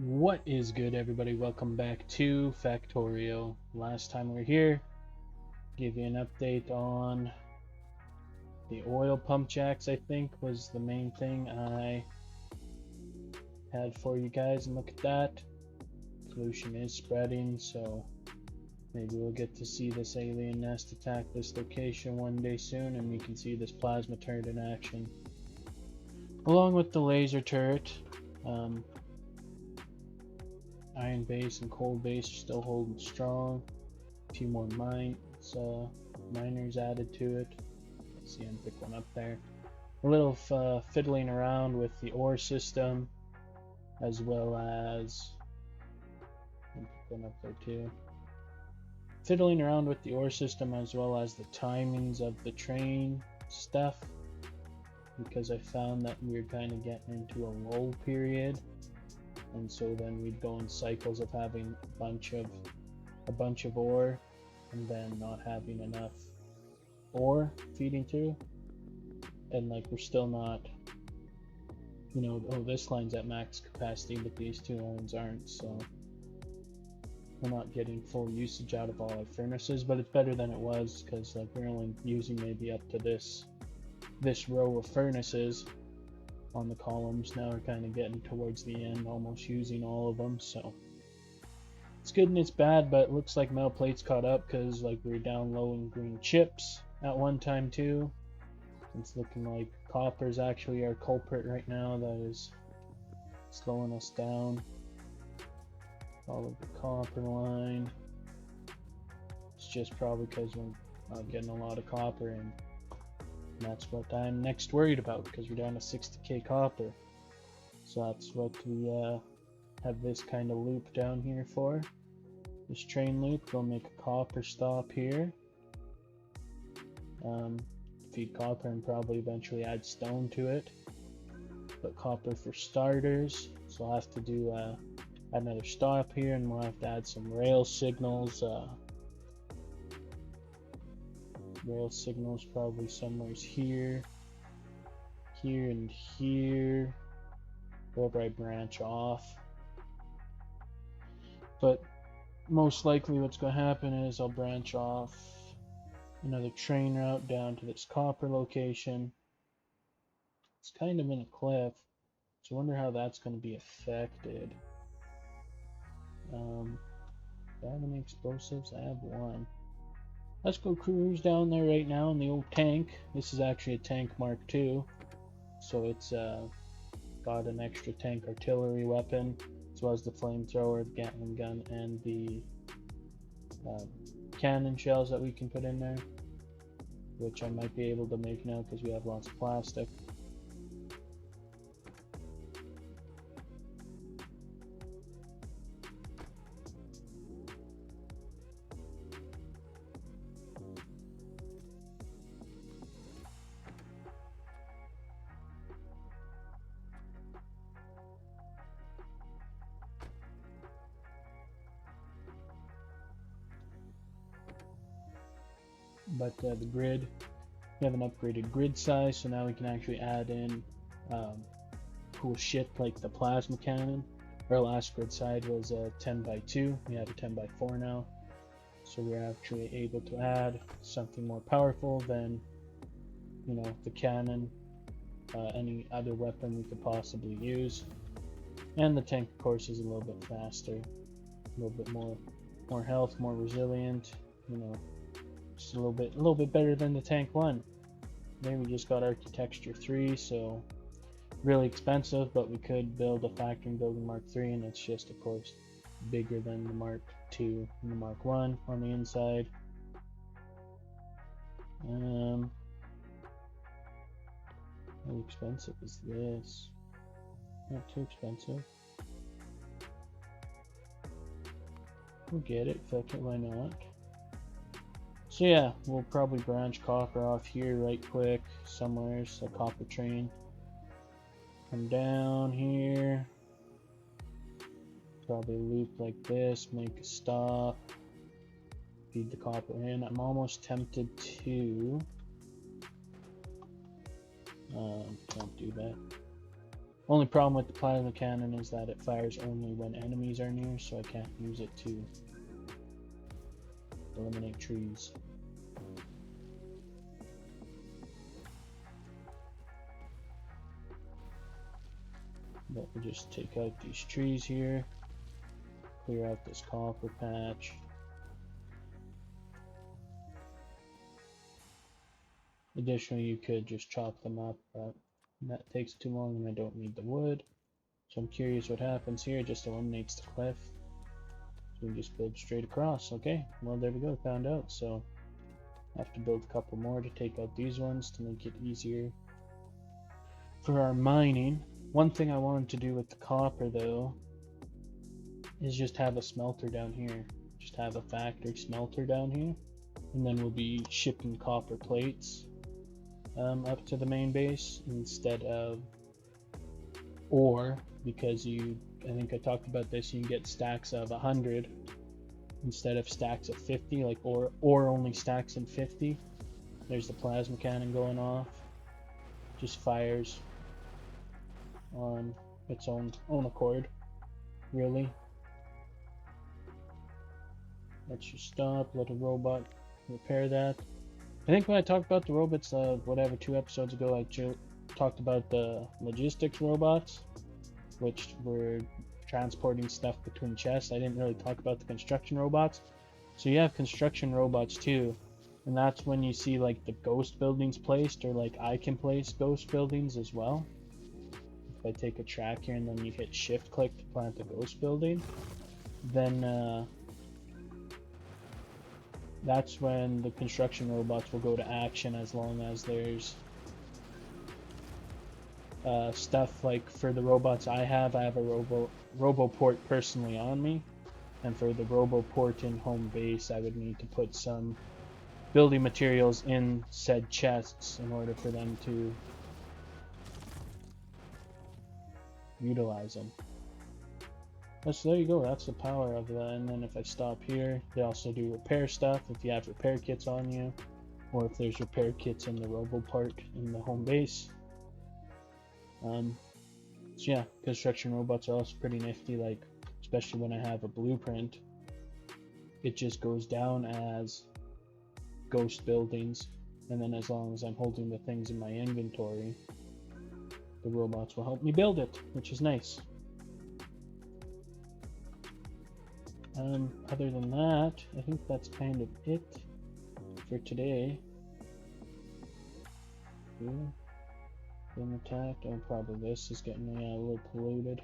What is good, everybody? Welcome back to Factorio. Last time we were here, give you an update on the oil pump jacks. I think was the main thing I had for you guys, and look at that. Pollution is spreading, so maybe we'll get to see this alien nest attack this location one day soon, and we can see this plasma turret in action, along with the laser turret. Iron base and coal base are still holding strong. A few more miners added to it. Let's see, pick one up there. A little fiddling around with the ore system, as well as pick one up there too. Fiddling around with the ore system as well as the timings of the train stuff, because I found that we were kind of getting into a lull period. And so then we'd go in cycles of having a bunch of ore and then not having enough ore feeding through, and like we're still not, oh, this line's at max capacity but these two lines aren't, so we're not getting full usage out of all our furnaces. But it's better than it was, because like we're only using maybe up to this row of furnaces on the columns. Now we're kind of getting towards the end, almost using all of them, so it's good and it's bad. But it looks like metal plates caught up, because like we were down low in green chips at one time too. It's looking like copper is actually our culprit right now that is slowing us down. Follow the copper line. It's just probably because we're not getting a lot of copper in. And that's what I'm next worried about, because we're down to 60k copper. So that's what we have this kind of loop down here for. This train loop, we'll make a copper stop here. Feed copper and probably eventually add stone to it. But copper for starters, so I'll have to do another stop here, and we'll have to add some rail signals. Rail signals probably somewhere here, and here, wherever I branch off. But most likely what's going to happen is I'll branch off another train route down to this copper location. It's kind of in a cliff, so I wonder how that's going to be affected. Do I have any explosives? I have one. Let's go cruise down there right now in the old tank. This is actually a tank Mark II, so it's got an extra tank artillery weapon, as well as the flamethrower, the Gatling gun, and the cannon shells that we can put in there, which I might be able to make now because we have lots of plastic. But the grid, we have an upgraded grid size, so now we can actually add in cool shit like the plasma cannon. Our last grid size was a 10x2, we have a 10x4 now, so we're actually able to add something more powerful than, the cannon, any other weapon we could possibly use. And the tank, of course, is a little bit faster, a little bit more health, more resilient, just a little bit better than the tank 1. Then we just got architecture 3, so really expensive, but we could build a factory building Mark 3, and it's just, of course, bigger than the Mark 2 and the Mark 1 on the inside. How expensive is this? Not too expensive. We'll get it, fuck it, why not? So yeah, we'll probably branch copper off here right quick, somewhere, so copper train. Come down here. Probably loop like this, make a stop. Feed the copper in. I'm almost tempted to... don't do that. Only problem with the plasma cannon is that it fires only when enemies are near, so I can't use it to eliminate trees. But we'll just take out these trees here, clear out this copper patch. Additionally, you could just chop them up, but that takes too long and I don't need the wood. So I'm curious what happens here. It just eliminates the cliff. So we just build straight across. Okay, well there we go, found out. So I have to build a couple more to take out these ones to make it easier for our mining. One thing I wanted to do with the copper though is just have a smelter down here. Just have a factory smelter down here. And then we'll be shipping copper plates up to the main base instead of ore, because I think I talked about this, you can get stacks of 100 instead of stacks of 50, like ore only stacks in 50. There's the plasma cannon going off. Just fires on its own accord, really. Let's just stop, let a robot repair that. I think when I talked about the robots, whatever, 2 episodes ago, I talked about the logistics robots, which were transporting stuff between chests. I didn't really talk about the construction robots. So you have construction robots too, and that's when you see like the ghost buildings placed, or like I can place ghost buildings as well. If I take a track here and then you hit shift click to plant a ghost building, then that's when the construction robots will go to action, as long as there's stuff like for the robots I have a RoboPort personally on me, and for the RoboPort in home base I would need to put some building materials in said chests in order for them to utilize them. So there you go, that's the power of that. And then if I stop here, they also do repair stuff if you have repair kits on you, or if there's repair kits in the RoboPort in the home base. So yeah, construction robots are also pretty nifty, like especially when I have a blueprint, it just goes down as ghost buildings, and then as long as I'm holding the things in my inventory, the robots will help me build it, which is nice. Other than that, I think that's kind of it for today. Yeah. Been attacked. Oh, probably this is getting a little polluted.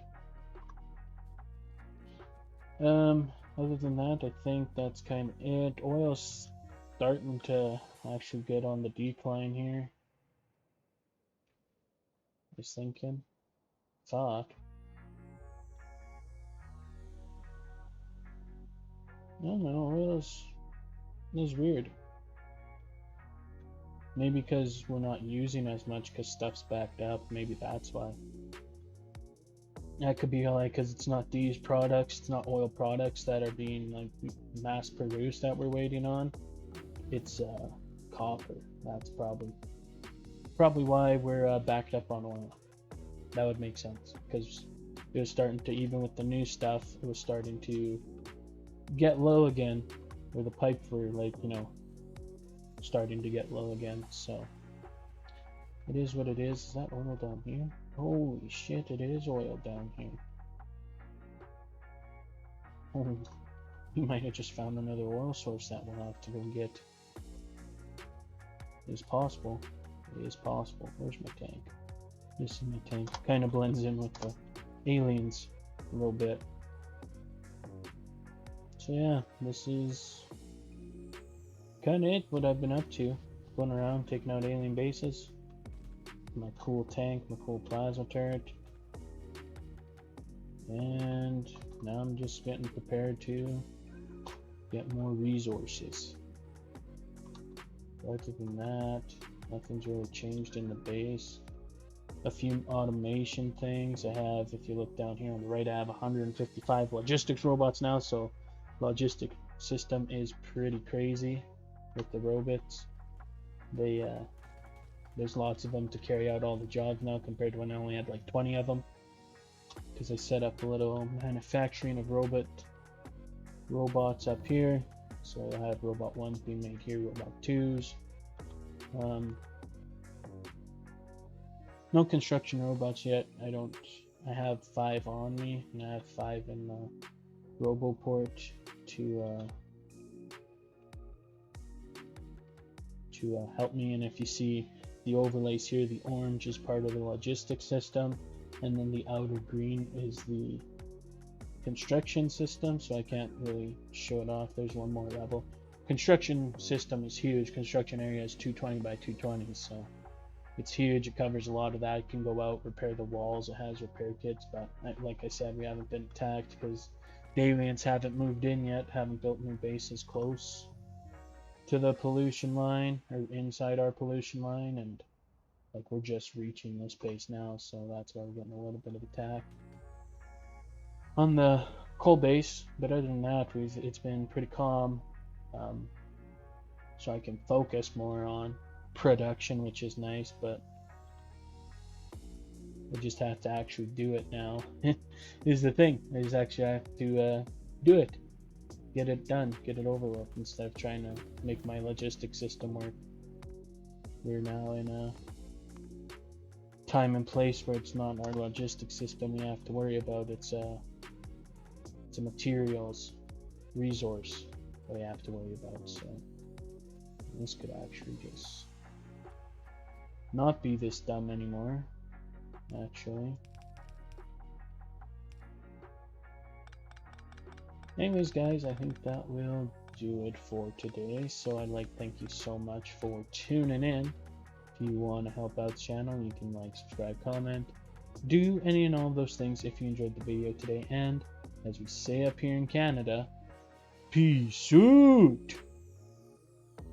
Other than that, I think that's kind of it. Oil's starting to actually get on the decline here. Just thinking. Thought. I don't know, oil's weird. Maybe because we're not using as much because stuff's backed up. Maybe that's why. That could be like because it's not these products, it's not oil products that are being like mass produced that we're waiting on. It's copper. That's probably why we're backed up on oil. That would make sense, because it was starting to, even with the new stuff, it was starting to get low again, or the pipes were like, you know, starting to get low again. So it is what it is. Is that oil down here? Holy shit, it is oil down here. Oh, we might have just found another oil source that we'll have to go get. It is possible. It is possible. Where's my tank? This is my tank. Kind of blends in with the aliens a little bit. So yeah, this is kind of it, what I've been up to. Going around, taking out alien bases. My cool tank, my cool plasma turret. And now I'm just getting prepared to get more resources. Other than that, nothing's really changed in the base. A few automation things. I have, if you look down here on the right, I have 155 logistics robots now, so logistic system is pretty crazy with the robots. They there's lots of them to carry out all the jobs now compared to when I only had like 20 of them. Because I set up a little manufacturing of robots up here. So I have robot 1s being made here, robot 2s. No construction robots yet. I have 5 on me, and I have 5 in the RoboPort to help me. And if you see the overlays here, the orange is part of the logistic system, and then the outer green is the construction system, so I can't really show it off. There's one more level. Construction system is huge. Construction area is 220 by 220, so it's huge. It covers a lot of that. It can go out, repair the walls. It has repair kits, but like I said, we haven't been attacked because the aliens haven't moved in yet, haven't built new bases close to the pollution line or inside our pollution line, and like we're just reaching this base now, so that's why we're getting a little bit of attack on the coal base. But other than that, it's been pretty calm, so I can focus more on production, which is nice. But I just have to actually do it now. Is the thing. I just actually have to do it, get it done, get it over with, instead of trying to make my logistic system work. We're now in a time and place where it's not our logistic system we have to worry about. It's a materials resource that we have to worry about. So this could actually just not be this dumb anymore, actually. Anyways, guys, I think that will do it for today. So I'd like to thank you so much for tuning in. If you want to help out the channel, you can like, subscribe, comment, do any and all of those things if you enjoyed the video today. And as we say up here in Canada, peace out.